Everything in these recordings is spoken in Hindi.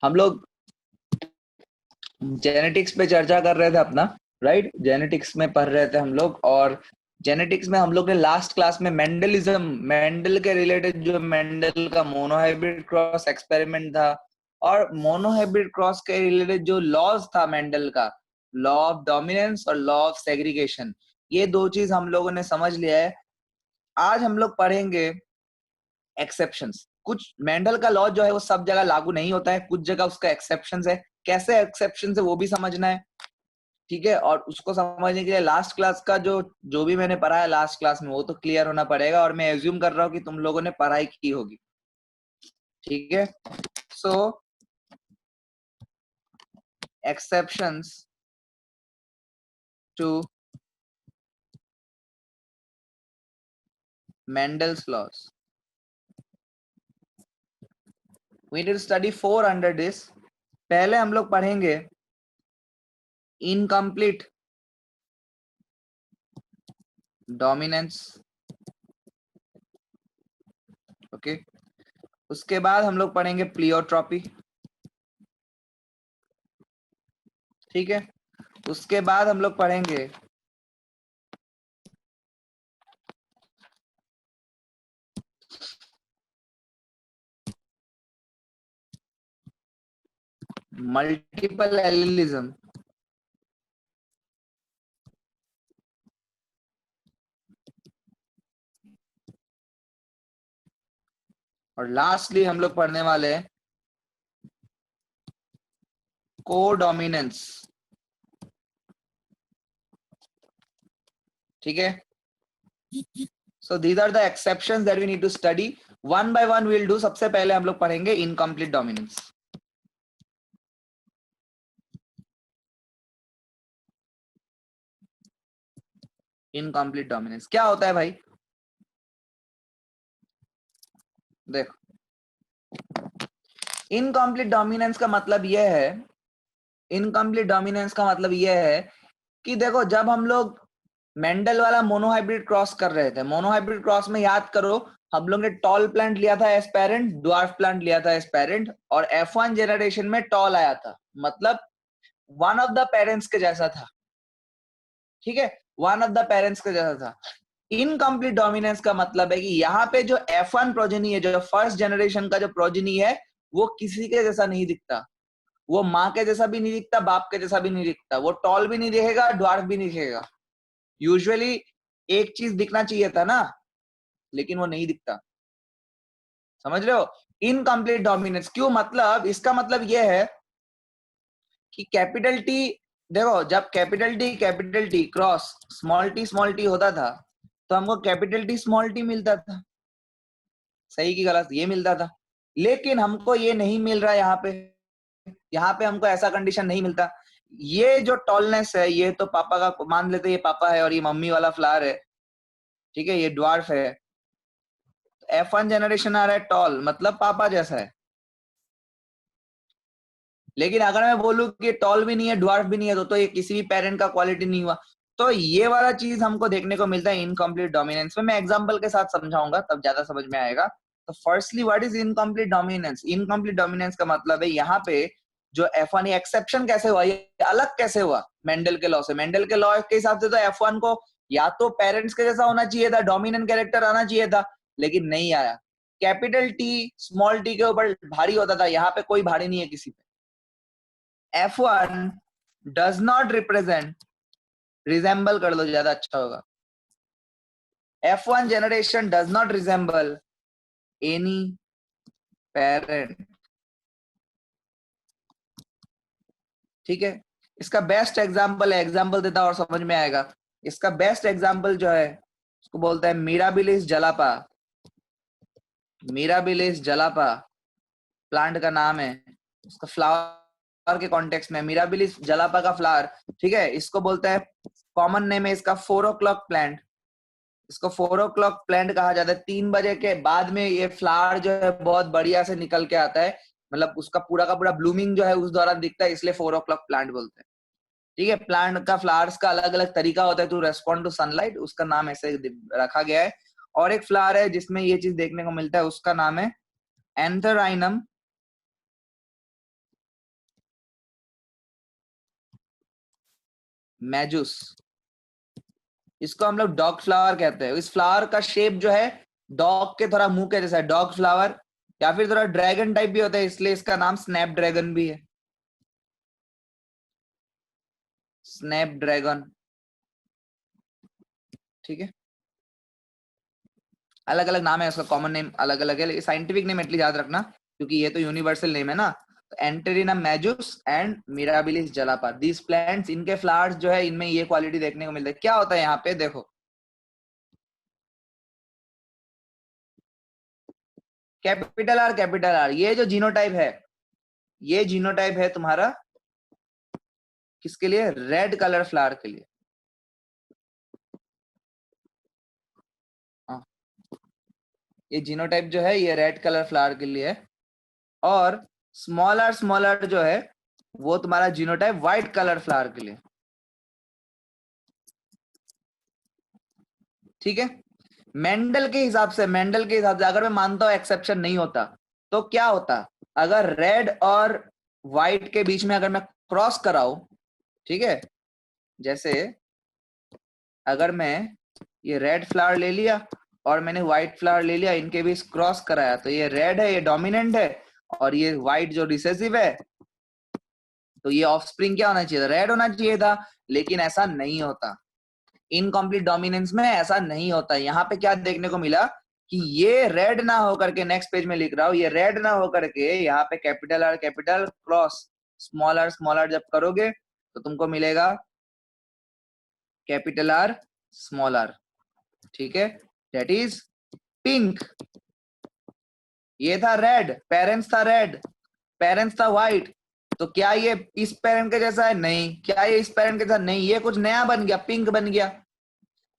हम लोग जेनेटिक्स पे चर्चा कर रहे थे अपना, राइट? जेनेटिक्स में पढ़ रहे थे हम लोग, और जेनेटिक्स में हम लोग ने लास्ट क्लास में मेंडलिज्म, मेंडल के रिलेटेड जो मेंडल का मोनोहाइब्रिड क्रॉस एक्सपेरिमेंट था, और मोनोहाइब्रिड क्रॉस के रिलेटेड जो लॉज था मेंडल का, लॉ ऑफ डोमिनेंस और लॉ ऑफ सेग्रीगेशन, ये दो चीज हम लोगों ने समझ लिया है। आज हम लोग पढ़ेंगे एक्सेप्शंस। कुछ मेंडल का लॉ जो है वो सब जगह लागू नहीं होता है, कुछ जगह उसका एक्सेप्शंस है। कैसे एक्सेप्शंस है वो भी समझना है, ठीक है? और उसको समझने के लिए लास्ट क्लास का जो जो भी मैंने पढ़ा है लास्ट क्लास में वो तो क्लियर होना पड़ेगा, और मैं एज्यूम कर रहा हूँ कि तुम लोगों ने पढ़ाई की होगी, ठीक है? So exceptions to Mendel's laws, we need study 4 under this. पहले हम लोग पढ़ेंगे इनकम्प्लीट डोमिनेंस, ओके? उसके बाद हम लोग पढ़ेंगे प्लियोट्रॉपी, ठीक है? उसके बाद हम लोग पढ़ेंगे मल्टीपल एलिलिज्म, और लास्टली हम लोग पढ़ने वाले हैं कोडोमिनेंस, ठीक है? So these are the exceptions that we need to study. One by one we'll do. सबसे पहले हम लोग पढ़ेंगे इनकम्प्लीट डोमिनेंस। इनकम्प्लीट डोमिनेंस क्या होता है भाई? देखो, इनकम्प्लीट डोमिनेंस का मतलब यह है, इनकम्प्लीट डोमिनेंस का मतलब यह है कि देखो, जब हम लोग मेंडल वाला मोनोहाइब्रिड क्रॉस कर रहे थे, मोनोहाइब्रिड क्रॉस में याद करो हम लोग ने टॉल प्लांट लिया था एज पेरेंट, ड्वार्फ प्लांट लिया था एज पेरेंट, और F1 जनरेशन में टॉल आया था, मतलब वन ऑफ द पेरेंट्स के जैसा था, ठीक है? वन ऑफ द पेरेंट्स के जैसा था। इनकम्प्लीट डोमिनेंस का मतलब है कि यहाँ पे जो F1 प्रोजेनी है, जो फर्स्ट जनरेशन का जो प्रोजेनी है, वो किसी के जैसा नहीं दिखता, वो माँ के जैसा भी नहीं दिखता, बाप के जैसा भी नहीं दिखता, वो टॉल भी नहीं दिखेगा, ड्वार्फ भी नहीं दिखेगा। यूजुअली एक चीज दिखना चाहिए था ना, लेकिन वो नहीं दिखता, समझ रहे हो? इनकम्प्लीट डोमिनेंस क्यों, मतलब इसका मतलब यह है कि कैपिटल टी, देखो जब capital T cross small T होता था तो हमको कैपिटल टी स्मॉल टी मिलता था, सही की गलत ये मिलता था। लेकिन हमको ये नहीं मिल रहा यहाँ पे, यहाँ पे हमको ऐसा कंडीशन नहीं मिलता। ये जो टॉलनेस है ये तो पापा का, मान लेते ये पापा है और ये मम्मी वाला फ्लावर है, ठीक है? ये ड्वार्फ है, F1 जनरेशन आ रहा है टॉल, मतलब पापा जैसा है। लेकिन अगर मैं बोलूं कि टॉल भी नहीं है ड्वार्फ भी नहीं है तो ये किसी भी पेरेंट का क्वालिटी नहीं हुआ। तो ये वाला चीज हमको देखने को मिलता है इनकम्प्लीट डोमिनेंस में। मैं एग्जांपल के साथ समझाऊंगा तब ज्यादा समझ में आएगा। तो firstly what is incomplete dominance? Incomplete dominance का मतलब है यहाँ पे जो F1, ये एक्सेप्शन कैसे हुआ, ये अलग कैसे हुआ मेंडल के लॉ से? मेंडल के लॉ के हिसाब से तो F1 को या तो पेरेंट्स के जैसा होना चाहिए था, डोमिनेंट कैरेक्टर आना चाहिए था, लेकिन नहीं आया। कैपिटल टी स्मॉल टी के ऊपर भारी होता था, यहाँ पे कोई भारी नहीं है किसी पे। F1 does not represent, resemble कर लो ज्यादा अच्छा होगा, F1 generation does not resemble any parent, ठीक है? इसका बेस्ट एग्जांपल है, एग्जांपल देता और समझ में आएगा। इसका बेस्ट एग्जांपल जो है उसको बोलते हैं मिराबिलिस जलापा। मिराबिलिस जलापा प्लांट का नाम है, उसका फ्लावर के कॉन्टेक्स्ट में मिराबिलिस जलापा का फ्लावर, ठीक है? इसको बोलते हैं, कॉमन नेम है इसका 4 o'clock प्लांट। इसको 4 o'clock प्लांट कहा जाता है। 3 बजे के बाद में ये फ्लावर जो है बहुत बढ़िया से निकल के आता है, मतलब उसका पूरा का पूरा ब्लूमिंग जो है उस दौरान दिखता है, इसलिए 4 o'clock प्लांट बोलते हैं, ठीक है? प्लांट का फ्लावर्स का अलग अलग तरीका होता है टू रेस्पॉन्ड टू सनलाइट, उसका नाम ऐसे रखा गया है। और एक फ्लावर है जिसमें ये चीज देखने को मिलता है, उसका नाम है एंथराइनम मैजुस, इसको हम लोग डॉग फ्लावर कहते हैं। इस फ्लावर का शेप जो है डॉग के थोड़ा मुंह के जैसा है, डॉग फ्लावर, या फिर थोड़ा ड्रैगन टाइप भी होता है, इसलिए इसका नाम स्नैप ड्रैगन भी है, स्नैप ड्रैगन। ठीक है, अलग अलग नाम है उसका, कॉमन नेम अलग अलग है, लेकिन साइंटिफिक नेम एटलीस्ट याद रखना, क्योंकि ये तो यूनिवर्सल नेम है ना। तो Antirrhinum majus and Mirabilis jalapa, these plants, इनके फ्लावर्स जो है इनमें ये क्वालिटी देखने को मिलता है। क्या होता है यहाँ पे देखो, कैपिटल आर, ये जो जीनोटाइप है, ये जीनोटाइप है तुम्हारा किसके लिए, रेड कलर फ्लावर के लिए। हाँ, ये जीनोटाइप जो है ये रेड कलर फ्लावर के लिए है, और स्मॉलर जो है वो तुम्हारा जीनोटाइप व्हाइट कलर फ्लावर के लिए। ठीक है, मेंडल के हिसाब से, अगर मैं मानता हूं एक्सेप्शन नहीं होता, तो क्या होता, अगर रेड और व्हाइट के बीच में अगर मैं क्रॉस कराऊं, ठीक है, जैसे अगर मैं ये रेड फ्लावर ले लिया और मैंने व्हाइट फ्लावर ले लिया, इनके बीच क्रॉस कराया, तो ये रेड है, ये डोमिनेंट है, और ये व्हाइट जो रिसेसिव है, तो ये ऑफस्प्रिंग क्या होना चाहिए था, रेड होना चाहिए था, लेकिन ऐसा नहीं होता। इनकम्प्लीट डोमिनेंस में ऐसा नहीं होता। यहाँ पे क्या देखने को मिला कि ये रेड ना होकर के, नेक्स्ट पेज में लिख रहा हूं, ये रेड ना होकर के यहाँ पे capital R capital cross small R जब करोगे तो तुमको मिलेगा कैपिटल आर स्मॉल आर। ठीक है, दैट इज पिंक। ये था रेड, पेरेंट्स था रेड, पेरेंट्स था व्हाइट, तो क्या ये इस पेरेंट के जैसा है, नहीं। क्या ये इस पेरेंट के जैसा, नहीं। ये कुछ नया बन गया, पिंक बन गया।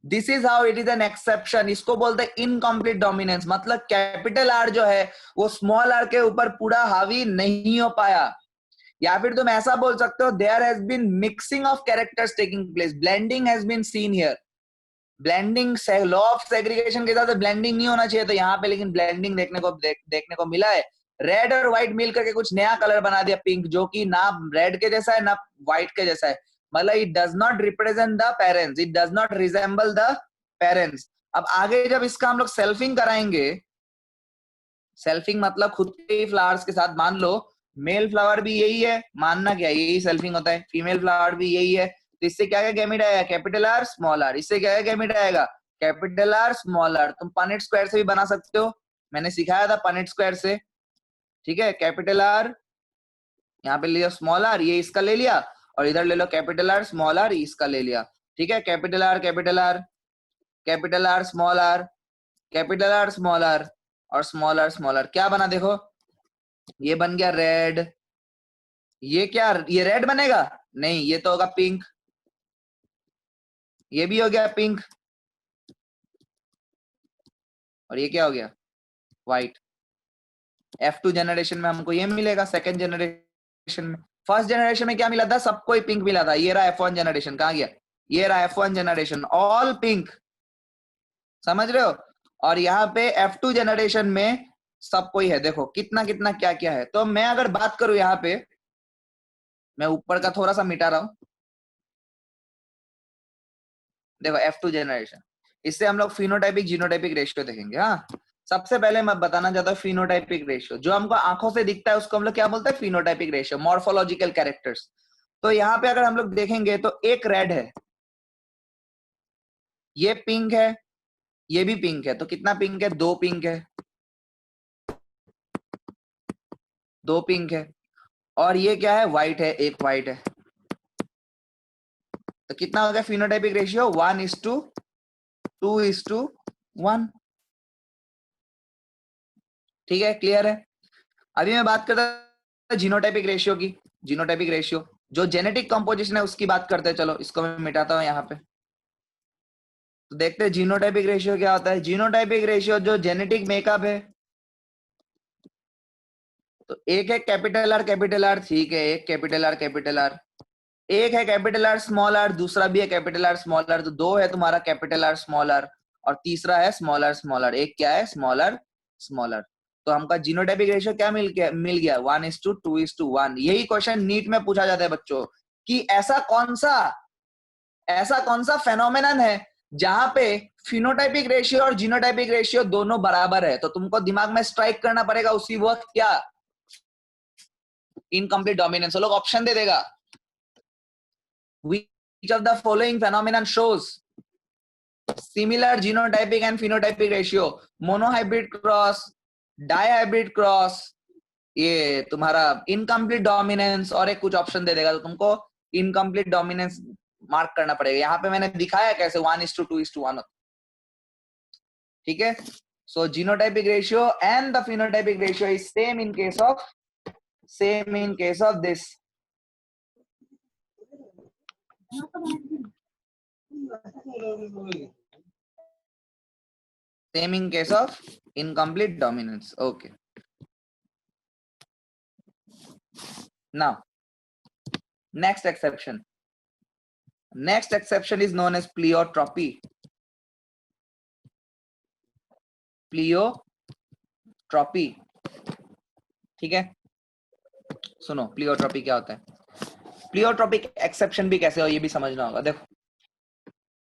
This is how it is an exception, इसको बोलते हैं इनकम्प्लीट डोमिनेंस। मतलब कैपिटल आर जो है वो स्मॉल आर के ऊपर पूरा हावी नहीं हो पाया। या फिर तुम ऐसा बोल सकते हो, there has been mixing of characters taking place, blending has been seen here. Blending, law of segregation के हिसाब से ब्लेंडिंग नहीं होना चाहिए था यहाँ पे, लेकिन ब्लेंडिंग देखने को मिला है। रेड और व्हाइट मिल करके कुछ नया कलर बना दिया पिंक, जो कि ना रेड के जैसा है ना व्हाइट के जैसा है। मतलब it does not represent the parents, it does not resemble the parents. अब आगे जब इसका हम लोग सेल्फिंग कराएंगे, सेल्फिंग मतलब खुद के फ्लावर्स के साथ, मान लो मेल फ्लावर भी यही है, मानना क्या यही सेल्फिंग होता है, फीमेल फ्लावर भी यही है, तो इससे क्या क्या गैमेट आएगा, कैपिटल आर स्मॉल आर। इससे क्या क्या गैमेट आएगा, कैपिटल आर स्मॉल आर। तुम पनेट स्क्वायर से भी बना सकते हो, मैंने सिखाया था पनेट स्क्वायर से। ठीक है, कैपिटल आर यहाँ पे लिया, स्मॉल आर ये इसका ले लिया, और इधर ले लो कैपिटल आर स्मॉल आर इसका ले लिया। ठीक है, capital R capital R, capital R small R, capital R small R, और स्मॉल आर क्या बना देखो, ये बन गया रेड। ये क्या, ये रेड बनेगा, नहीं, ये तो होगा पिंक। ये भी हो गया पिंक, और ये क्या हो गया, व्हाइट। F2 जनरेशन में हमको ये मिलेगा, सेकंड जनरेशन में। फर्स्ट जनरेशन में क्या मिला था, सबको ही पिंक मिला था। ये रहा F1 जनरेशन, कहाँ गया, ये रहा F1 जनरेशन, ऑल पिंक, समझ रहे हो। और यहाँ पे F2 जनरेशन में सबको ही है, देखो कितना कितना क्या क्या है। तो मैं अगर बात करूं यहाँ पे, मैं ऊपर का थोड़ा सा मिटा रहा हूं, देखो F2 जनरेशन, इससे हम लोग फिनोटाइपिक जीनोटाइपिक रेशियो देखेंगे। हाँ, सबसे पहले मैं बताना चाहता हूँ फिनोटाइपिक रेशियो, जो हमको आंखों से दिखता है उसको हम लोग क्या बोलते हैं, फिनोटाइपिक रेशियो, मॉर्फोलॉजिकल कैरेक्टर्स। तो यहाँ पे अगर हम लोग देखेंगे तो एक रेड है, ये पिंक है, ये भी पिंक है, तो कितना पिंक है, दो पिंक है, दो पिंक है। और ये क्या है, व्हाइट है, एक व्हाइट है। तो कितना हो गया फिनोटाइपिक रेशियो, 1:2:1। ठीक है, क्लियर है। अभी मैं बात करता हूं जीनोटाइपिक रेशियो की। जीनोटाइपिक रेशियो जो जेनेटिक कंपोजिशन है उसकी बात करते हैं। चलो इसको मैं मिटाता हूं यहाँ पे, तो देखते हैं जीनोटाइपिक रेशियो क्या होता है। जीनोटाइपिक रेशियो जो जेनेटिक मेकअप है, तो एक है कैपिटल आर, ठीक है, एक कैपिटल आर, एक है कैपिटल आर स्मॉल आर, दूसरा भी है कैपिटल आर स्मॉल आर, तो दो है तुम्हारा कैपिटल आर स्मॉल आर, और तीसरा है स्मॉल आर, एक क्या है स्मॉल आर। तो हमका जीनोटाइपिक रेशियो क्या मिल गया 1:2:1। यही क्वेश्चन नीट में पूछा जाता है बच्चों, कि ऐसा कौन सा ऐसा कौन सा फेनोमेनन है जहां पे फिनोटाइपिक रेशियो और जीनोटाइपिक रेशियो दोनों बराबर है? तो तुमको दिमाग में स्ट्राइक करना पड़ेगा उसी वक्त क्या, इनकम्प्लीट डोमिनेंस। लोग ऑप्शन दे देगा, which of the following phenomenon shows similar genotypic and phenotypic ratio? Monohybrid cross, dihybrid cross, ये तुम्हारा इनकम्प्लीट डोमिनेंस, और एक कुछ ऑप्शन दे देगा तो तुमको इनकम्प्लीट डोमिनेंस मार्क करना पड़ेगा। यहाँ पे मैंने दिखाया कैसे 1:2:1। ठीक है, so genotypic ratio and the phenotypic ratio is same in case of this. Same in case of incomplete dominance. Okay. Now, next exception. Next exception is known as pleiotropy. Pleiotropy. ठीक है, सुनो प्लियोट्रॉपी क्या होता है। प्लियोट्रॉपिक एक्सेप्शन भी कैसे हो ये भी समझना होगा। देखो,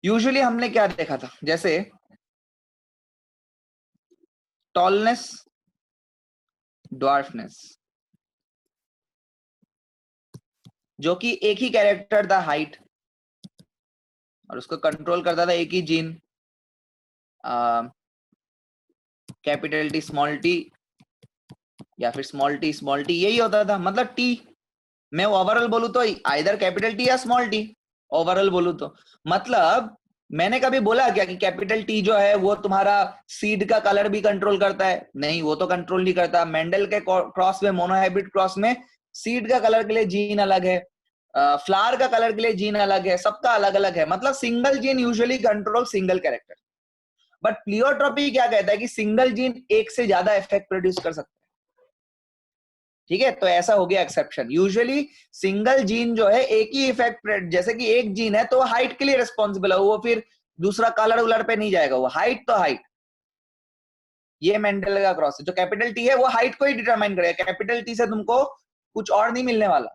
यूजुअली हमने क्या देखा था, जैसे टॉलनेस, ड्वार्फनेस, जो कि एक ही कैरेक्टर था हाइट, और उसको कंट्रोल करता था एक ही gene, capital T small T, या फिर स्मॉल टी, यही होता था। मतलब टी मैं ओवरऑल बोलूं तो आइदर कैपिटल टी या स्मॉल टी, ओवरऑल बोलूं तो। मतलब मैंने कभी बोला क्या कि कैपिटल टी जो है वो तुम्हारा सीड का कलर भी कंट्रोल करता है? नहीं, वो तो कंट्रोल नहीं करता। मेंडल के क्रॉस में, मोनोहाइब्रिड क्रॉस में सीड का कलर के लिए जीन अलग है, फ्लावर का कलर के लिए जीन अलग है, सबका अलग अलग है। मतलब single gene usually control single character. But pleiotropy क्या कहता है कि सिंगल जीन एक से ज्यादा इफेक्ट प्रोड्यूस कर सकता है। ठीक है, तो ऐसा हो गया एक्सेप्शन। यूजुअली सिंगल जीन जो है एक ही इफेक्ट, जैसे कि एक जीन है तो वो हाइट के लिए रिस्पॉन्सिबल है, वो फिर दूसरा कलर उलर पे नहीं जाएगा, वो हाइट तो हाइट। ये मेंडल का क्रॉस है। जो कैपिटल टी है वो हाइट को ही डिटरमाइन करेगा, कैपिटल टी से तुमको कुछ और नहीं मिलने वाला।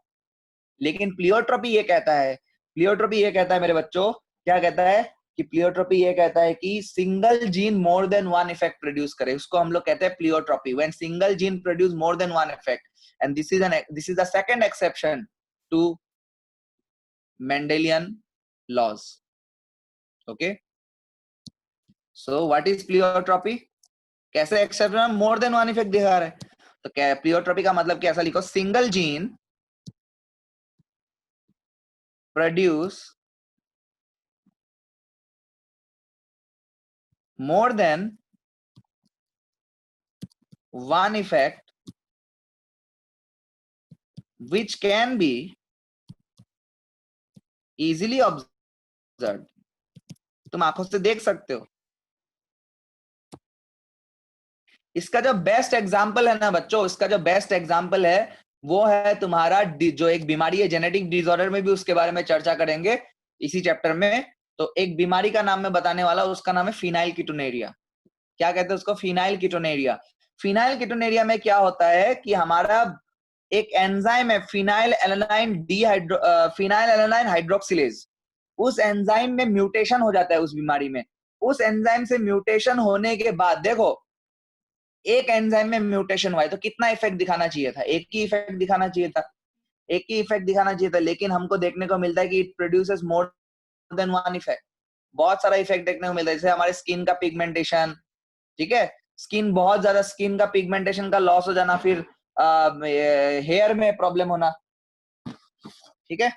लेकिन प्लियोट्रॉपी ये कहता है, मेरे बच्चों, क्या कहता है कि प्लियोट्रॉपी ये कहता है कि single gene more than one effect produce करे, उसको हम लोग कहते हैं pleiotropy, when single gene produce more than one effect. and this is the second exception to Mendelian laws. Okay, so what is pleiotropy? कैसे exception more than one effect दिखा रहा है? तो क्या प्लियोट्रॉपी का मतलब कैसा लिखो, single gene produce more than one effect which can be easily observed. तुम आंखों से देख सकते हो। इसका जो बेस्ट एग्जांपल है ना बच्चों, इसका जो बेस्ट एग्जांपल है वो है तुम्हारा जो एक बीमारी है जेनेटिक डिसऑर्डर में भी उसके बारे में चर्चा करेंगे इसी चैप्टर में। तो एक बीमारी का नाम मैं बताने वाला हूं, उसका नाम है फिनाइल कीटोनेरिया। क्या कहते हैं उसको? Phenyl ketonuria. फिनाइल कीटोनेरिया में क्या होता है कि हमारा एक एंजाइम है फिनाइल एलानाइन हाइड्रोक्सिलेज, उस एंजाइम में म्यूटेशन हो जाता है उस बीमारी में। उस एंजाइम से म्यूटेशन होने के बाद देखो, एक एंजाइम में म्यूटेशन हुआ है तो कितना इफेक्ट दिखाना चाहिए था? एक ही इफेक्ट दिखाना चाहिए था, लेकिन हमको देखने को मिलता है कि it produces more than one effect. बहुत सारा इफेक्ट देखने को मिलता है, जैसे हमारे स्किन का पिगमेंटेशन, ठीक है, स्किन बहुत ज्यादा, स्किन का पिगमेंटेशन का लॉस हो जाना, फिर हेयर में प्रॉब्लम होना। ठीक है,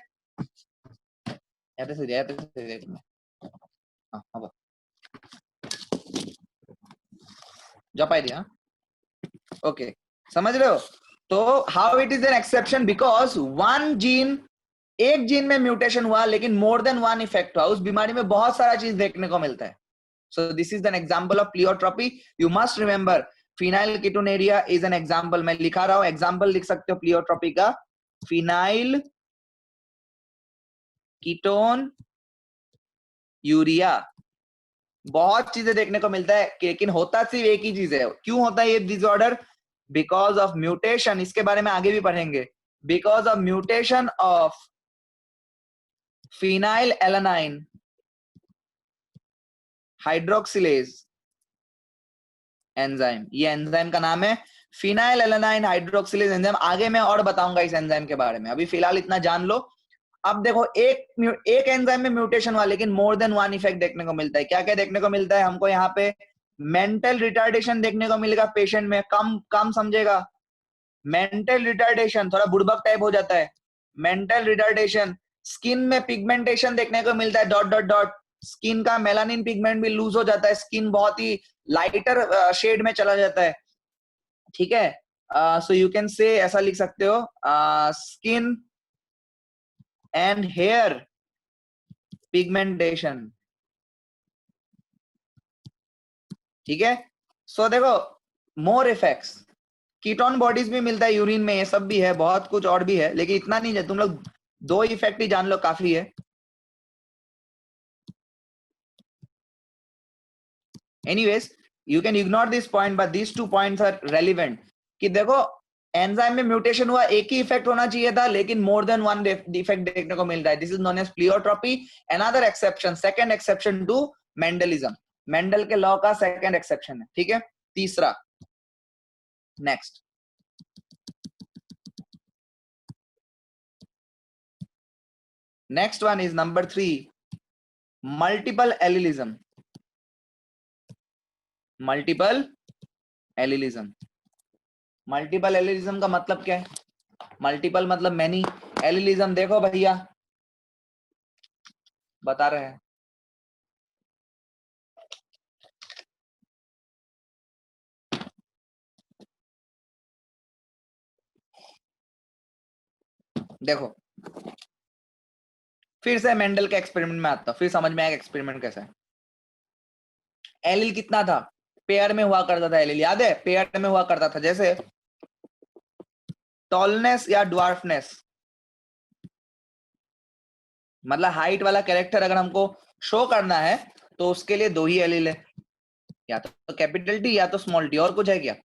जा पाई दिया। ओके, समझ रहे हो? तो how it is an exception, because one gene, एक जीन में म्यूटेशन हुआ लेकिन मोर देन वन इफेक्ट हुआ। उस बीमारी में बहुत सारा चीज देखने को मिलता है। So this is an example of pleiotropy. You must remember phenyl ketonuria is an example. मैं लिखा रहा हूं, एग्जांपल लिख सकते हो प्लियोट्रॉपी का, फिनाइल कीटोन यूरिया। बहुत चीजें देखने को मिलता है लेकिन होता सिर्फ एक ही चीज है। क्यों होता है ये डिसऑर्डर? बिकॉज ऑफ म्यूटेशन, इसके बारे में आगे भी पढ़ेंगे। Because of mutation of phenyl alanine hydroxylase enzyme, ये एंजाइम का नाम है फिनाइल एलानाइन हाइड्रोक्सिलेज एंजाइम। आगे मैं और बताऊंगा इस एंजाइम के बारे में, अभी फिलहाल इतना जान लो। अब देखो एक एंजाइम में म्यूटेशन हुआ लेकिन मोर देन वन इफेक्ट देखने को मिलता है। क्या क्या देखने को मिलता है हमको? यहाँ पे मेंटल रिटार्डेशन देखने को मिलेगा पेशेंट में, कम कम समझेगा। मेंटल रिटार्डेशन, थोड़ा बुड़बक टाइप हो जाता है। मेंटल रिटार्डेशन, स्किन में पिगमेंटेशन देखने को मिलता है, डॉट डॉट डॉट। स्किन का मेलानिन पिगमेंट भी लूज हो जाता है, स्किन बहुत ही लाइटर शेड में चला जाता है। ठीक है, सो यू कैन से, ऐसा लिख सकते हो, स्किन एंड हेयर पिगमेंटेशन। ठीक है, सो देखो मोर इफेक्ट्स, कीटोन बॉडीज भी मिलता है यूरिन में, ये सब भी है, बहुत कुछ और भी है, लेकिन इतना नहीं है। तुम लोग दो इफेक्ट ही जान लो, काफी है। Anyways you can ignore this point, but these two points are relevant. कि देखो एंजाइम में म्यूटेशन हुआ, एक ही इफेक्ट होना चाहिए था, लेकिन मोर देन वन इफेक्ट देखने को मिल रहा है। This is known as pleiotropy. Another exception, second exception to Mendelism, Mendel के लॉ का सेकंड एक्सेप्शन है। ठीक है, तीसरा, next, next one is number 3, multiple allelism. Multiple allelism, multiple allelism का मतलब क्या है? मल्टीपल मतलब मैनी, एलिलिज्म देखो भैया बता रहे हैं। देखो फिर से मेंडल के एक्सपेरिमेंट में आता हूं, फिर समझ में आएगा एक्सपेरिमेंट कैसा है। एलिल कितना था? पेयर में हुआ करता था एलिल, याद है? पेयर में हुआ करता था, जैसे टॉलनेस या ड्वार्फनेस, मतलब हाइट वाला कैरेक्टर अगर हमको शो करना है तो उसके लिए दो ही एलिल है, या तो कैपिटल टी या तो स्मॉल टी। और कुछ है क्या?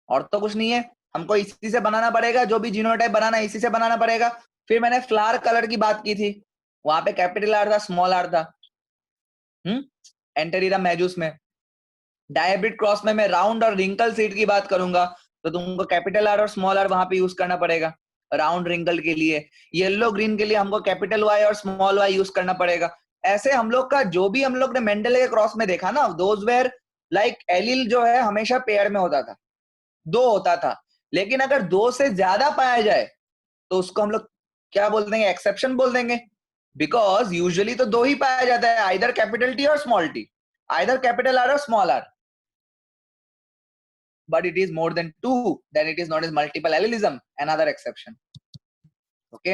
और तो कुछ नहीं है। हमको इसी से बनाना पड़ेगा, जो भी जीनोटाइप बनाना है इसी से बनाना पड़ेगा। फिर मैंने फ्लावर कलर की बात की थी, वहां पे कैपिटल आर था, स्मॉल आर था। एंटेरियम मैजूस में। डायब्रिड क्रॉस में मैं राउंड और रिंकल सीड की बात करूंगा, तो तुमको कैपिटल आर और स्मॉल आर वहां पे यूज करना पड़ेगा राउंड रिंकल के लिए। येलो ग्रीन के लिए हमको कैपिटल वाई और स्मॉल वाई यूज करना पड़ेगा। ऐसे हम लोग का जो भी हम लोग ने मेंडल के क्रॉस में देखा ना, दोज वेर लाइक एलिल जो है हमेशा पेयर में होता था, दो होता था। लेकिन अगर दो से ज्यादा पाया जाए तो उसको हम लोग क्या बोल देंगे? एक्सेप्शन बोल देंगे। बिकॉज यूजुअली तो दो ही पाया जाता है, आइदर कैपिटल टी और small T, either capital R और small R. But it is more than two, then it is known as multiple allelism, another exception. Okay,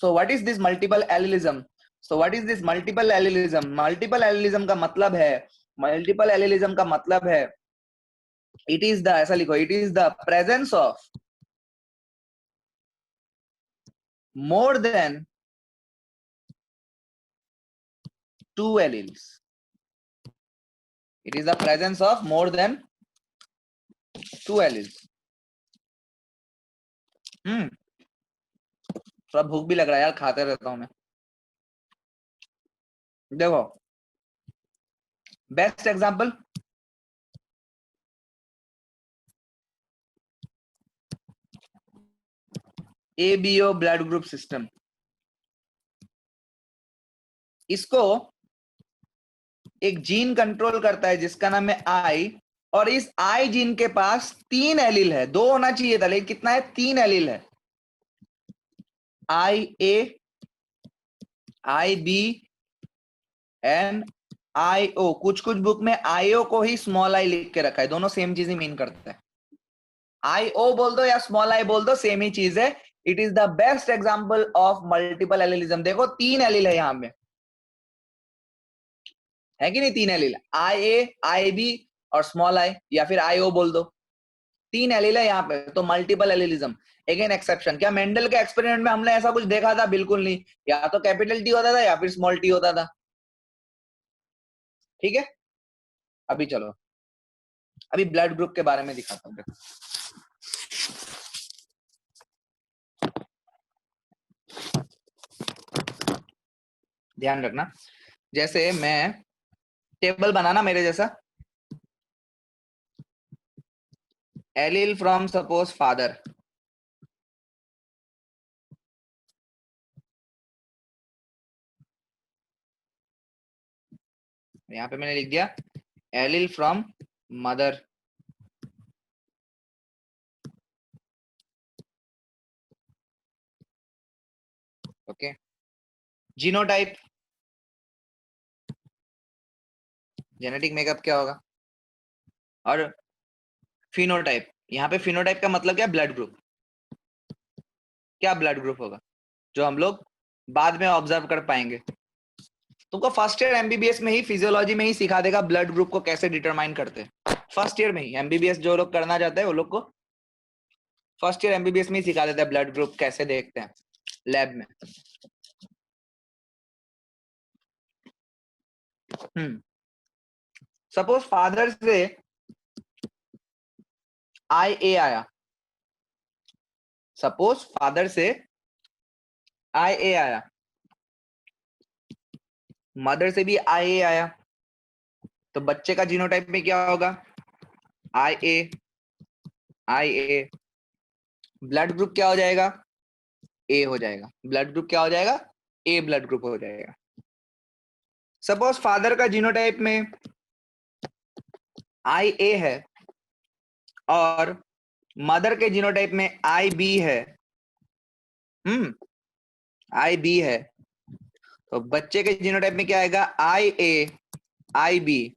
so what is this multiple allelism? So what is this multiple allelism? Multiple allelism का मतलब है, multiple allelism का मतलब है, it is the, ऐसा लिखो, it is the presence of more than two alleles. It is the presence of more than two alleles. थोड़ा भूख भी लग रहा है यार, खाते रहता हूं मैं। देखो best example, ABO blood group system. इसको एक जीन कंट्रोल करता है जिसका नाम है आई, और इस आई जीन के पास तीन एलील है, दो होना चाहिए था लेकिन कितना है? तीन एलील है, आई A, I B and I ओ। कुछ कुछ बुक में आई ओ को ही स्मॉल आई लिख के रखा है, दोनों सेम चीज ही मीन करता है। आई ओ बोल दो या स्मॉल आई बोल दो, सेम ही चीज है। It is the best example of multiple allelism. देखो तीन एलील है यहाँ पे, है कि नहीं? तीन allele, I A, I B और स्मॉल आई, या फिर आई ओ बोल दो। तीन एलील है यहाँ पे, तो मल्टीपल एलिलिज्म। अगेन एक्सेप्शन, क्या मेंडल के एक्सपेरिमेंट में हमने ऐसा कुछ देखा था? बिल्कुल नहीं, या तो कैपिटल टी होता था या फिर स्मॉल टी होता था। ठीक है, अभी चलो, अभी ब्लड ग्रुप के बारे में दिखाता हूँ। ध्यान रखना, जैसे मैं टेबल बनाना मेरे जैसा, एलील फ्रॉम सपोज फादर, यहाँ पे मैंने लिख दिया allele from mother, okay. Genotype, genetic makeup क्या होगा, और फिनोटाइप, यहाँ पे फिनोटाइप का मतलब क्या, ब्लड ग्रुप, क्या ब्लड ग्रुप होगा जो हम लोग बाद में ऑब्जर्व कर पाएंगे। तुमको फर्स्ट ईयर एमबीबीएस में ही, फिजियोलॉजी में ही सिखा देगा ब्लड ग्रुप को कैसे डिटरमाइन करते हैं। फर्स्ट ईयर में ही एमबीबीएस जो लोग करना चाहते हैं वो लोग को फर्स्ट ईयर एमबीबीएस में ही सिखा देता है ब्लड ग्रुप कैसे देखते हैं लैब में। सपोज फादर से आई ए आया, सपोज फादर से आई ए आया, मदर से भी आई ए आया, तो बच्चे का जीनोटाइप में क्या होगा, आई A, I A, blood group क्या हो जाएगा, ए हो जाएगा, ब्लड ग्रुप क्या हो जाएगा, ए ब्लड ग्रुप हो जाएगा। सपोज फादर का जीनोटाइप में आई ए है और मदर के जीनोटाइप में आई बी है, आई बी है, तो बच्चे के जीनोटाइप में क्या आएगा, आई ए, आई बी,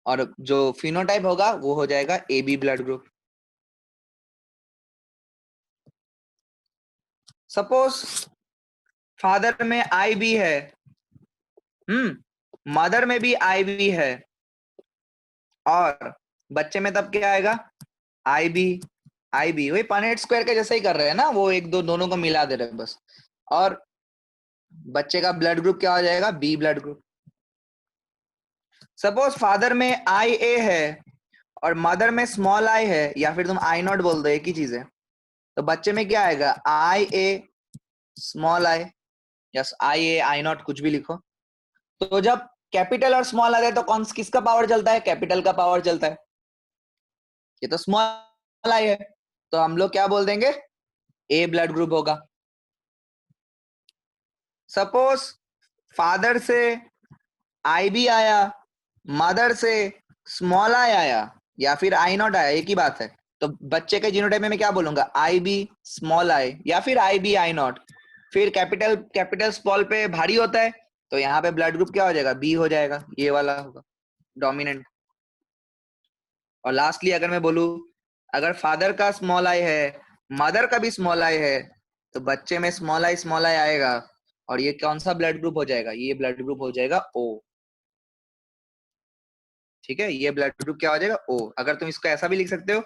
और जो फिनोटाइप होगा वो हो जाएगा A B blood group. Suppose father में आई बी है, मदर में भी आई बी है, और बच्चे में तब क्या आएगा, आई बी, आई बी, वही पनेट स्क्वायर के जैसा ही कर रहे हैं ना, वो एक दो दोनों को मिला दे रहे हैं बस, और बच्चे का ब्लड ग्रुप क्या हो जाएगा, B blood group. Suppose father में आई ए है और मदर में स्मॉल आई है, या फिर तुम आई नॉट बोल दो, एक ही चीज है, तो बच्चे में क्या आएगा, I A small I, yes I A I nought, कुछ भी लिखो। तो जब कैपिटल और स्मॉल आ जाए तो कौन किसका पावर चलता है, कैपिटल का पावर चलता है, ये तो स्मॉल आई है, तो हम लोग क्या बोल देंगे, ए ब्लड ग्रुप होगा। सपोज फादर से आई बी आया, मदर से स्मॉल आई आया, या फिर आई नॉट आया, एक ही बात है, तो बच्चे के जीनोटाइप में मैं क्या बोलूंगा, आई बी स्मॉल आई, या फिर आई बी आई नॉट, फिर कैपिटल कैपिटल स्मॉल पे भारी होता है, तो यहाँ पे ब्लड ग्रुप क्या हो जाएगा, बी हो जाएगा, ये वाला होगा डोमिनेंट। और लास्टली अगर मैं बोलूं, अगर फादर का स्मॉल आई है, मदर का भी स्मॉल आई है, तो बच्चे में स्मॉल आई आएगा, और ये कौन सा ब्लड ग्रुप हो जाएगा, ये ब्लड ग्रुप हो जाएगा ओ। ठीक है, ये ब्लड ग्रुप क्या हो जाएगा, ओ। अगर तुम इसको ऐसा भी लिख सकते हो,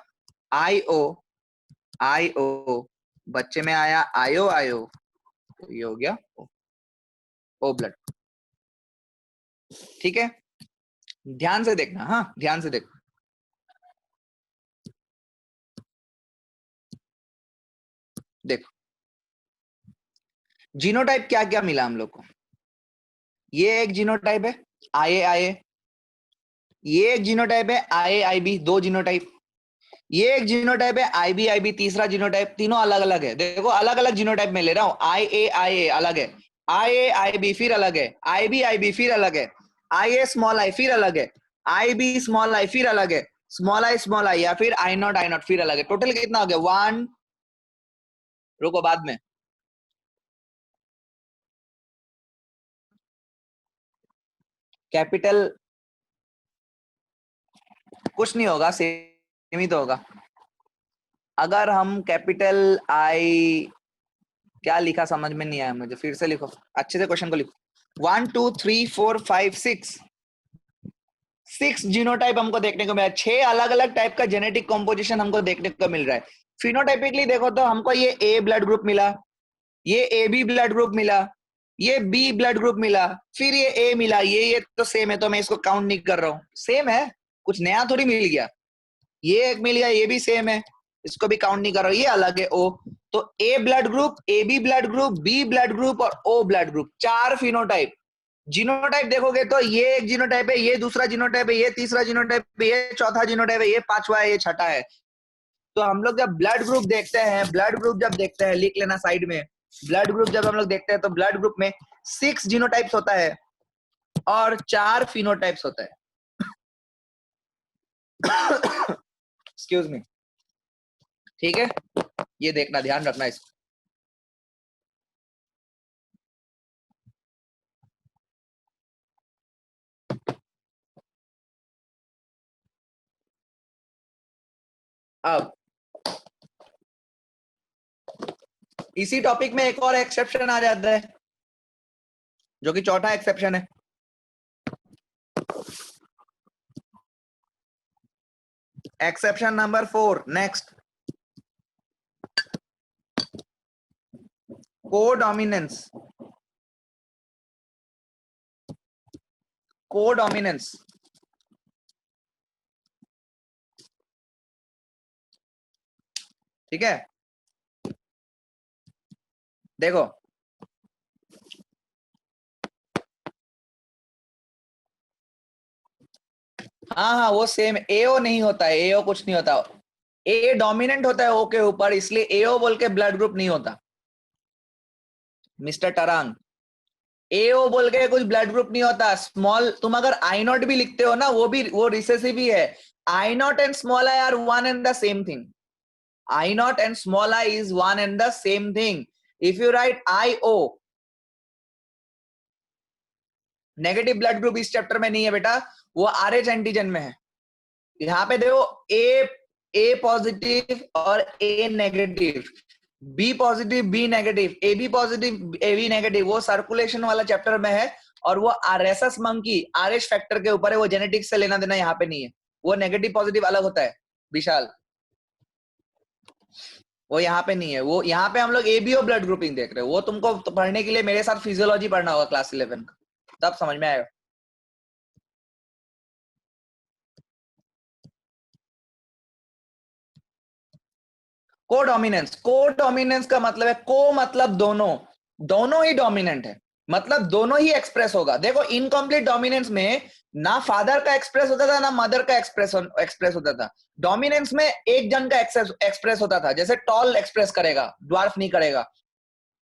आई ओ, आई ओ, बच्चे में आया आयो आयो, तो ये हो गया ओ, ओ ब्लड। ठीक है, ध्यान से देखना, हाँ ध्यान से देखना। देखो जीनोटाइप क्या क्या मिला हम लोग को, ये एक जीनोटाइप है आई ए आई ए, ये एक जीनोटाइप है आई ए आई बी, दो जीनोटाइप, ये एक जीनोटाइप है आई बी तीसरा जीनोटाइप, तीनों अलग अलग है। देखो अलग अलग जीनोटाइप में ले रहा हूं, आई ए अलग है, आई बी फिर अलग है, आई बी फिर अलग है, आई ए स्मॉल आई फिर अलग है, आई बी स्मॉल आई फिर अलग है, स्मॉल आई या फिर आई नॉट फिर अलग है। टोटल कितना हो गया, वन, रुको बाद में, कैपिटल कुछ नहीं होगा, सेम ही तो होगा। अगर हम कैपिटल आई, क्या लिखा समझ में नहीं आया मुझे, फिर से लिखो, अच्छे से क्वेश्चन को लिखो। 1 2 3 4 5 6 जीनोटाइप हमको देखने को मिला, 6 अलग अलग टाइप का जेनेटिक कॉम्पोजिशन हमको देखने को मिल रहा है। फिनोटाइपिकली देखो तो हमको ये ए ब्लड ग्रुप मिला, ये ए बी ब्लड ग्रुप मिला, ये बी ब्लड ग्रुप मिला, फिर ये ए मिला, ये तो सेम है, तो मैं इसको काउंट नहीं कर रहा हूँ, सेम है, कुछ नया थोड़ी मिल गया। ये एक मिल गया, ये भी सेम है, इसको भी काउंट नहीं कर रहा हूँ, ये अलग है ओ। तो A blood group, A B blood group, B blood group और O blood group, 4 phenotype. Genotype देखोगे तो ये एक जीनोटाइप है, ये दूसरा जीनोटाइप है, ये तीसरा जीनोटाइप है, ये चौथा जीनोटाइप है, ये पांचवा है, ये छठा है। तो हम लोग जब ब्लड ग्रुप देखते हैं, ब्लड ग्रुप जब देखते हैं, लिख लेना साइड में, ब्लड ग्रुप जब हम लोग देखते हैं तो ब्लड ग्रुप में 6 जीनोटाइप्स होता है और 4 फिनोटाइप्स होता है। एक्सक्यूज मी, ठीक है, ये देखना, ध्यान रखना इसको। अब इसी टॉपिक में एक और एक्सेप्शन आ जाता है, जो कि चौथा एक्सेप्शन है। Exception number 4, next, codominance. Codominance, ठीक है, देखो हाँ, वो सेम, एओ नहीं होता है, एओ कुछ नहीं होता, ए डोमिनेंट होता है ओ के ऊपर, इसलिए एओ बोल के ब्लड ग्रुप नहीं होता मिस्टर टरांग। एओ बोल के कुछ ब्लड ग्रुप नहीं होता। स्मॉल, तुम अगर आई नॉट भी लिखते हो ना, वो रिसेसिव ही है। I nought and small I are one and the same thing. I nought and small I is one and the same thing. If you write I O, negative blood group इस चैप्टर में नहीं है बेटा, वो आरएच एंटीजन में है। यहाँ पे देखो, ए पॉजिटिव और A negative, B positive B negative, A B positive A B negative, वो सर्कुलेशन वाला चैप्टर में है। और वो रेसस मंकी आरएच फैक्टर के ऊपर है, वो जेनेटिक्स से लेना देना यहाँ पे नहीं है। वो नेगेटिव पॉजिटिव अलग होता है विशाल, वो यहाँ पे नहीं है। वो यहाँ पे हम लोग एबीओ ब्लड ग्रुपिंग देख रहे हैं। वो तुमको तो पढ़ने के लिए मेरे साथ फिजियोलॉजी पढ़ना होगा क्लास 11 का, तब समझ में आएगा। कोडोमिनेंस, कोडोमिनेंस का मतलब है, को मतलब दोनों, दोनों ही डोमिनेंट है, मतलब दोनों ही एक्सप्रेस होगा। देखो इनकम्प्लीट डोमिनेंस में ना फादर का एक्सप्रेस होता था ना मदर का एक्सप्रेस होता था। डोमिनेंस में एक जन का एक्सप्रेस होता था, जैसे टॉल एक्सप्रेस करेगा, ड्वार्फ नहीं करेगा।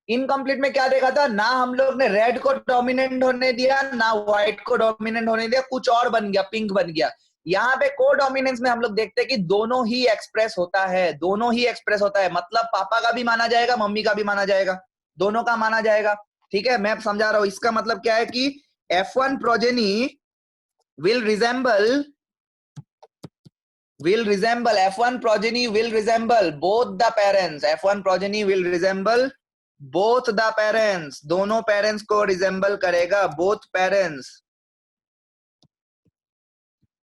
इनकम्प्लीट में क्या देखा था, ना हम लोग ने रेड को डोमिनेंट होने दिया ना व्हाइट को डोमिनेंट होने दिया, कुछ और बन गया, पिंक बन गया। यहाँ पे को डोमिनेंस में हम लोग देखते हैं कि दोनों ही एक्सप्रेस होता है, दोनों ही एक्सप्रेस होता है, मतलब पापा का भी माना जाएगा, मम्मी का भी माना जाएगा, दोनों का माना जाएगा। ठीक है, मैं समझा रहा हूं। इसका मतलब क्या है कि F1 progeny will resemble F1 progeny will resemble both the parents. F1 progeny will resemble both the parents, दोनों पेरेंट्स को रिजेंबल करेगा, both parents।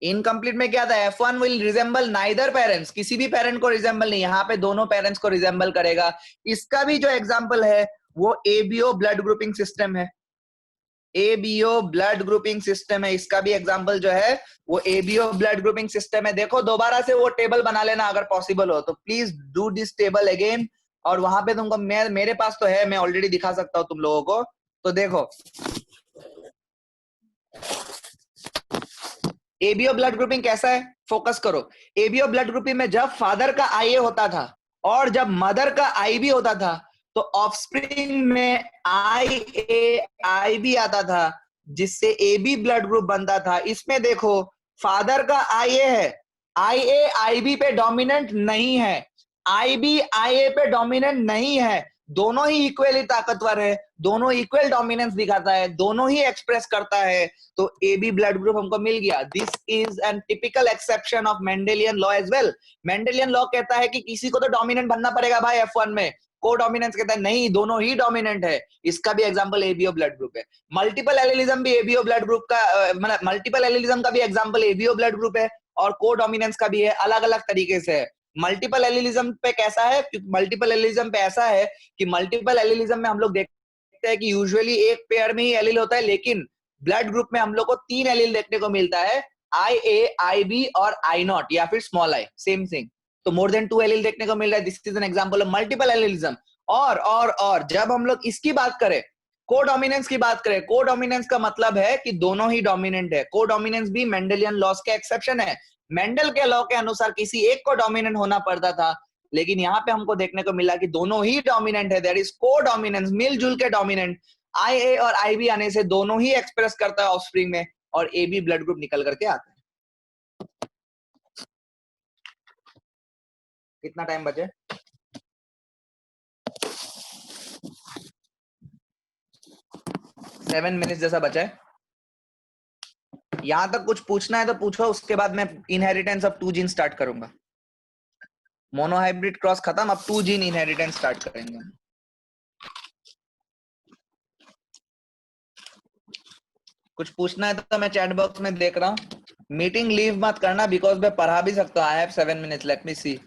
इनकम्प्लीट में क्या था, F1 will resemble neither parents, किसी भी पेरेंट को रिजेंबल नहीं, यहाँ पे दोनों पेरेंट्स को रिजेंबल करेगा। इसका भी जो एग्जांपल है वो एबीओ ब्लड ग्रुपिंग सिस्टम है, एबीओ ब्लड ग्रुपिंग सिस्टम है। इसका भी एग्जांपल जो है वो एबीओ ब्लड ग्रुपिंग सिस्टम है। देखो दोबारा से वो टेबल बना लेना अगर पॉसिबल हो तो, please do this table again. और वहां पे तुमको, मेरे पास तो है, मैं ऑलरेडी दिखा सकता हूँ तुम लोगों को। तो देखो एबीओ ब्लड ग्रुपिंग कैसा है, फोकस करो। एबीओ ब्लड ग्रुपिंग में जब फादर का आईए होता था और जब मदर का आईबी होता था, तो ऑफस्प्रिंग में आई ए आई बी आता था, जिससे ए बी ब्लड ग्रुप बनता था। इसमें देखो फादर का आई ए है, आई ए आई बी पे डोमिनेंट नहीं है, आई बी आई ए पे डोमिनेंट नहीं है, दोनों ही इक्वली ताकतवर है, दोनों इक्वल डोमिनेंस दिखाता है, दोनों ही एक्सप्रेस करता है। तो ए बी ब्लड ग्रुप हमको मिल गया। This is an typical exception of Mendelian law as well. Mendelian law कहता है कि किसी को तो डोमिनेंट बनना पड़ेगा भाई F1 में। को डोमिनेंस कहता है नहीं, दोनों ही डोमिनेंट है। इसका भी एग्जांपल एबीओ ब्लड ग्रुप है। मल्टीपल एलिलिज्म भी एबीओ ब्लड ग्रुप का, मतलब मल्टीपल एलिलिज्म का भी एग्जांपल एबीओ ब्लड ग्रुप है, और को डोमिनेंस का भी है, अलग अलग तरीके से है। मल्टीपल एलिलिज्म पे कैसा है, मल्टीपल एलिलिज्म पे ऐसा है कि मल्टीपल एलिलिज्म में हम लोग देखते हैं कि यूजुअली एक पेयर में ही एलील होता है, लेकिन ब्लड ग्रुप में हम लोग को 3 एलील देखने को मिलता है, आई ए आई बी और आई नॉट, या फिर स्मॉल आई, सेम थिंग। तो मोर देन 2 एलील देखने को मिल रहा है, this is an example of multiple एलीलिज्म। और जब हम लोग इसकी बात करें, कोडोमिनेंस की बात करें, कोडोमिनेंस का मतलब है कि दोनों ही डोमिनेंट है। कोडोमिनेंस भी मेंडेलियन लॉस के एक्सेप्शन है। मेंडल के लॉ के अनुसार किसी एक को डोमिनेंट होना पड़ता था, लेकिन यहाँ पे हमको देखने को मिला कि दोनों ही डोमिनेंट है। दैट इज कोडोमिनेंस, मिलजुल के डोमिनेंट। IA और IB आने से दोनों ही एक्सप्रेस करता है ऑफस्प्रिंग में, और AB ब्लड ग्रुप निकल करके आता है। कितना टाइम बचे? 7 मिनट जैसा बचा है। यहां तक कुछ पूछना है तो पूछो, उसके बाद मैं इनहेरिटेंस ऑफ 2 जीन स्टार्ट करूंगा। मोनोहाइब्रिड क्रॉस खत्म, अब 2 जीन इनहेरिटेंस स्टार्ट करेंगे। कुछ पूछना है तो मैं चैट बॉक्स में देख रहा हूँ। मीटिंग लीव मत करना, बिकॉज मैं पढ़ा भी सकता हूँ। I have 7 minutes, let me see.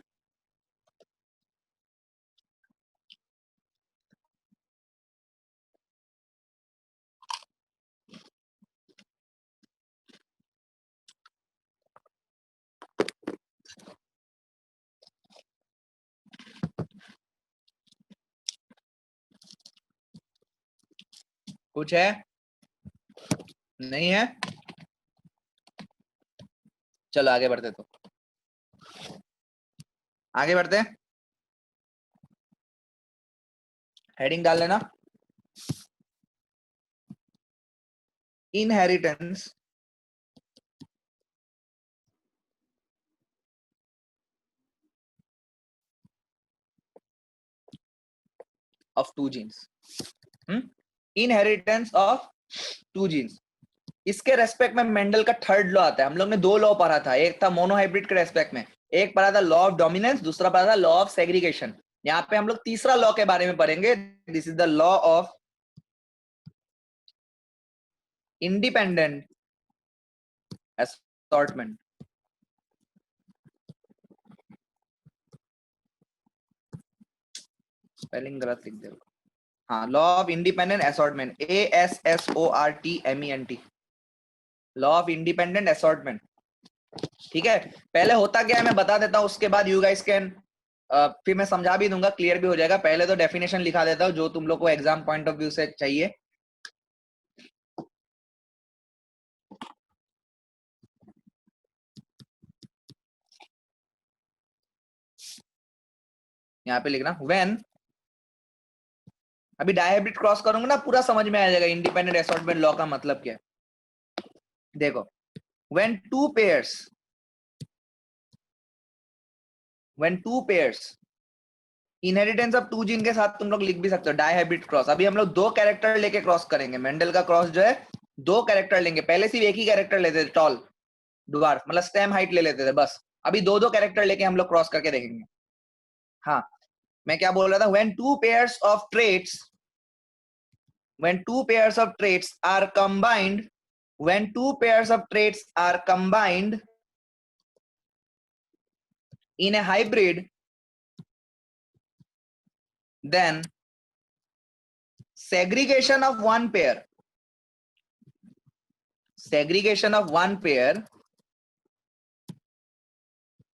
कुछ है? नहीं है? चलो आगे बढ़ते, तो आगे बढ़ते हैं। हेडिंग डाल लेना, inheritance of 2 genes. Inheritance of 2 genes, इसके रेस्पेक्ट में मेंडल का थर्ड लॉ आता है। हम लोग ने 2 लॉ पढ़ा था, एक था मोनोहाइब्रिड के रेस्पेक्ट में, एक पढ़ा था लॉ ऑफ डोमिनेंस, दूसरा पढ़ा था लॉ ऑफ सेग्रीगेशन। यहाँ पे हम लोग तीसरा लॉ के बारे में पढ़ेंगे। This is the law of independent assortment. Spelling गलत लिख दे। हाँ, law of independent assortment, ASSORTMENT, law of independent assortment. ठीक है, पहले होता क्या है मैं बता देता हूँ, उसके बाद यू गाइस कैन, फिर मैं समझा भी दूंगा, क्लियर भी हो जाएगा। पहले तो डेफिनेशन लिखा देता हूँ जो तुम लोग को एग्जाम पॉइंट ऑफ व्यू से चाहिए। यहाँ पे लिखना, व्हेन, अभी डायहाइब्रिड क्रॉस करूंगा ना, पूरा समझ में आ जाएगा इंडिपेंडेंट असॉर्टमेंट लॉ का मतलब क्या है। देखो, when two pairs inheritance of 2 gene के साथ तुम लोग लिख भी सकते हो डायहाइब्रिड क्रॉस। अभी हम लोग 2 कैरेक्टर लेके क्रॉस करेंगे। मेंडल का क्रॉस जो है 2 कैरेक्टर लेंगे, पहले सिर्फ एक ही कैरेक्टर लेते थे, टॉल ड्वार्फ, मतलब स्टेम हाइट ले लेते थे बस। अभी 2 कैरेक्टर लेके हम लोग क्रॉस करके देखेंगे। हाँ, मैं क्या बोल रहा था, when two pairs of traits, when two pairs of traits are combined, when two pairs of traits are combined in a hybrid, then segregation of one pair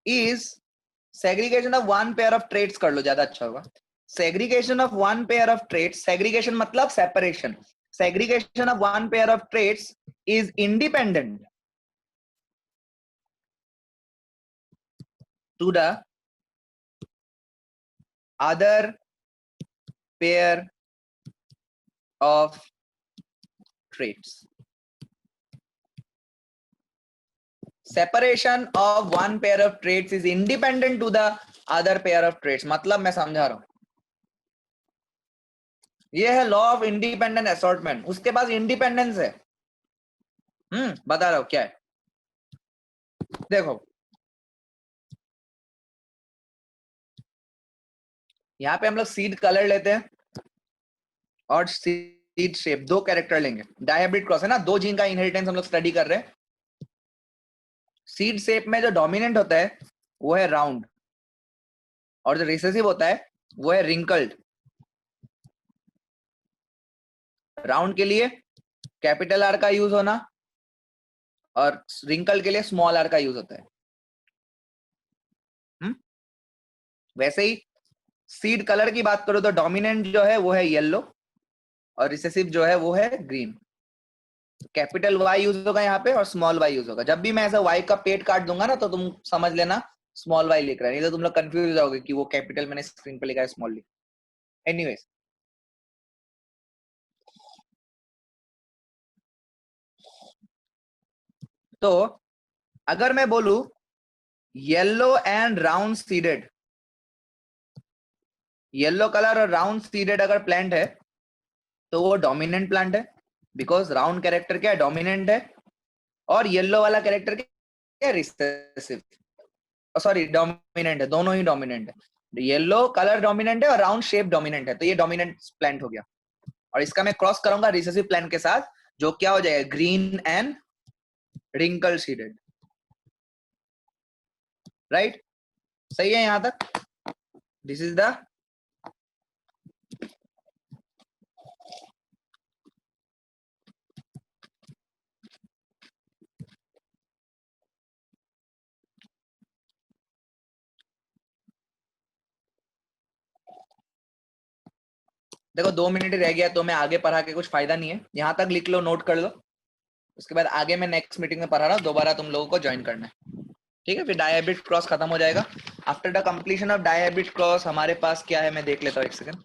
is segregation of one pair of traits, कर लो ज्यादा अच्छा होगा। segregation of one pair of traits, segregation मतलब separation, segregation of one pair of traits is independent to the other pair of traits. Separation of one pair of traits is independent to the other pair of traits। मतलब मैं समझा रहा हूं, ये है लॉ ऑफ इंडिपेंडेंट असॉर्टमेंट। उसके पास इंडिपेंडेंस है। बता रहा हूं क्या है। देखो, यहाँ पे हम लोग सीड कलर लेते हैं और सीड शेप, 2 कैरेक्टर लेंगे। डायहाइब्रिड क्रॉस है ना, 2 जीन का इनहेरिटेंस हम लोग स्टडी कर रहे हैं। सीड शेप में जो डोमिनेंट होता है वो है राउंड, और जो रिसेसिव होता है वो है रिंकल्ड। राउंड के लिए कैपिटल आर का यूज होना, और रिंकल के लिए स्मॉल आर का यूज होता है। वैसे ही सीड कलर की बात करो तो डोमिनेंट जो है वो है येलो और रिसेसिव जो है वो है ग्रीन। कैपिटल वाई यूज होगा यहाँ पे और स्मॉल वाई यूज होगा। जब भी मैं ऐसा वाई का पेट काट दूंगा ना तो तुम समझ लेना स्मॉल वाई लिख रहा है, नहीं तो तुम लोग कंफ्यूज हो जाओगे कि वो कैपिटल मैंने स्क्रीन पे लिखा है स्मॉल लिख। एनीवेज, तो अगर मैं बोलू yellow and round seeded, yellow colour और राउंड सीडेड अगर प्लांट है तो वो डोमिनेंट प्लांट है, बिकॉज राउंड कैरेक्टर क्या है, डोमिनेंट है, और येलो वाला कैरेक्टर क्या है, रिसेसिव। सॉरी, डोमिनेंट है, दोनों ही डोमिनेंट है। येलो कलर डोमिनेंट है और राउंड शेप डोमिनेंट है, तो ये डोमिनेंट प्लांट हो गया। और इसका मैं क्रॉस करूंगा रिसेसिव प्लांट के साथ, जो क्या हो जाएगा, green and wrinkle seeded. Right, सही है यहां तक? दिस इज द, देखो 2 मिनट ही रह गया तो मैं आगे पढ़ा के कुछ फायदा नहीं है, यहां तक लिख लो, नोट कर लो। उसके बाद आगे मैं नेक्स्ट मीटिंग में पढ़ा रहा हूँ, दोबारा तुम लोगों को ज्वाइन करना है। ठीक है, फिर डायहाइब्रिड क्रॉस खत्म हो जाएगा। After the completion of dihybrid cross हमारे पास क्या है, मैं देख लेता हूँ एक सेकंड।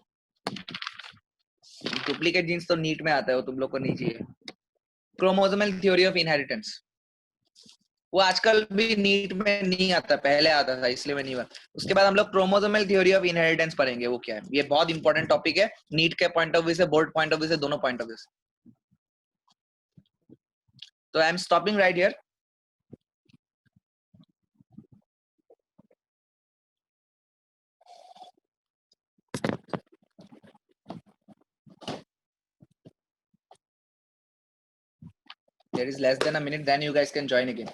डुप्लीकेट जीन्स तो नीट में आता है, वो तुम लोग को नहीं चाहिए। क्रोमोसोमल थ्योरी ऑफ इनहेरिटेंस, वो आजकल भी नीट में नहीं आता, पहले आता था इसलिए मैं नहीं बता। उसके बाद हम लोग क्रोमोसोमल थ्योरी ऑफ इनहेरिटेंस पढ़ेंगे, वो क्या है, ये बहुत इंपॉर्टेंट टॉपिक है नीट के पॉइंट ऑफ व्यू से, बोर्ड पॉइंट ऑफ व्यू से, दोनों पॉइंट ऑफ व्यू से। तो I am stopping right here. There is less than a minute, then you guys can join again.